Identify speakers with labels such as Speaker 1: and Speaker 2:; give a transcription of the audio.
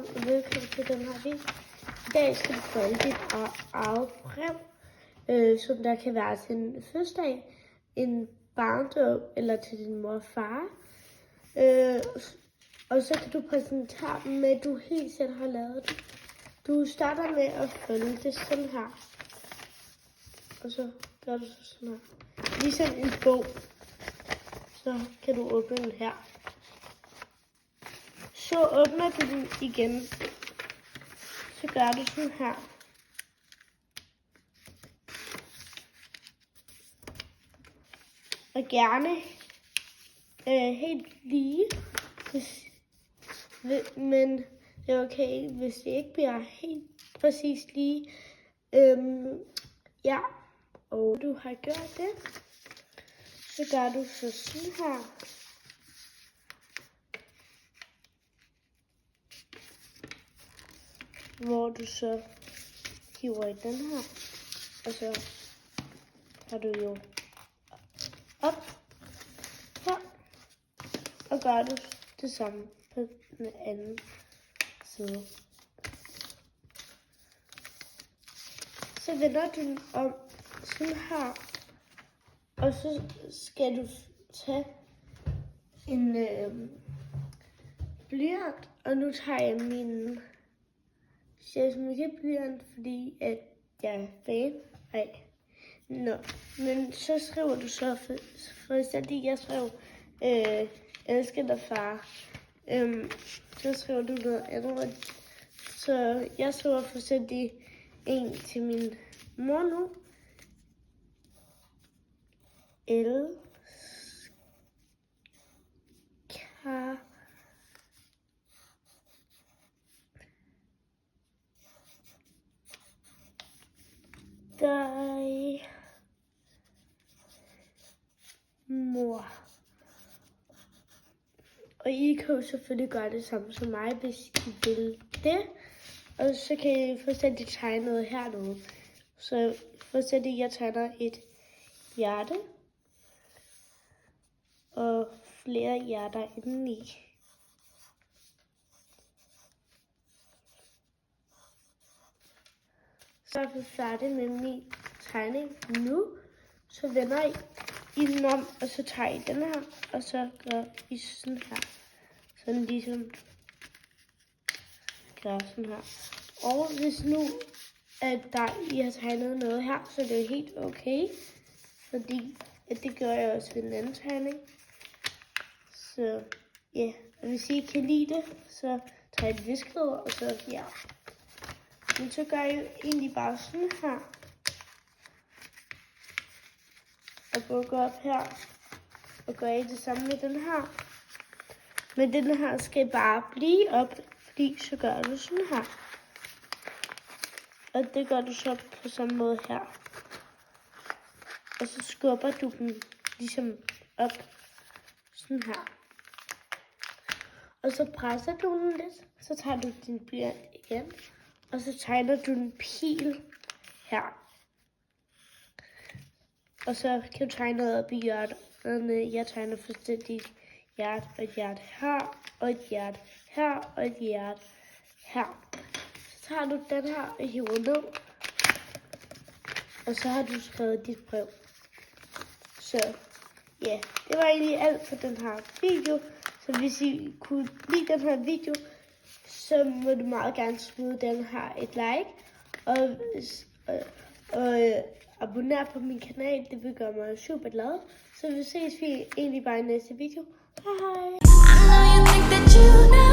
Speaker 1: og velkommen til den her video. I dag skal du folde dit eget brev, som der kan være til en fødselsdag, en barndåb eller til din mor og far. Og så kan du præsentere dem med, at du helt selv har lavet det. Du starter med at folde det sådan her. Og så gør du sådan her. Ligesom en bog. Så kan du åbne den her. Så åbner du den igen. Så gør du sådan her. Og gerne helt lige. Men det er okay, hvis det ikke bliver helt præcis lige. Ja, og du har gjort det. Så gør du så sådan her. Hvor du så hiver i den her. Og så har du jo op her. Og gør du det samme på den anden side. Så vender du den om sådan her. Og så skal du tage en blyant. Og nu tager jeg min blyant, fordi at jeg er fan. Nej. Nå. Men så skriver du så, for eksempel jeg skrev, elsker dig far. Så skriver du noget andet. Så jeg skriver for eksempel en til min mor nu. Elsker dig, mor. Og I kan jo selvfølgelig gøre det samme som mig, hvis I vil det. Og så kan I for eksempel tegne noget hernede. Så for eksempel jeg tegner et hjerte. Og flere hjerter indeni. Så er vi færdige med min tegning nu. Så vender I den om, og så tager I den her, og så gør I sådan her. Sådan ligesom gør sådan her. Og hvis nu, at I har tegnet noget her, så det er helt okay. Fordi at det gør jeg også ved en anden tegning. Så ja, og hvis I kan lide det, så tager I et viskeleder, og så ja. Men så gør jeg jo egentlig bare sådan her. Og gå op her. Og gør I det samme med den her. Men den her skal bare blive op, fordi så gør du sådan her. Og det gør du så på samme måde her. Og så skubber du den ligesom op. Sådan her. Og så presser du den lidt. Så tager du din blyant igen. Og så tegner du en pil her. Og så kan du tegne noget op i hjertet. Jeg tegner fuldstændig hjerte og et hjerte her. Og et hjerte her. Og et hjerte her. Så tager du den her og hiver ned. Og så har du skrevet dit brev. Så ja, det var egentlig alt for den her video. Så hvis I kunne lide den her video, så må du meget gerne smide den her et like. Og abonner på min kanal, det vil gøre mig super glad. Så vi ses egentlig bare i næste video. Hej hej!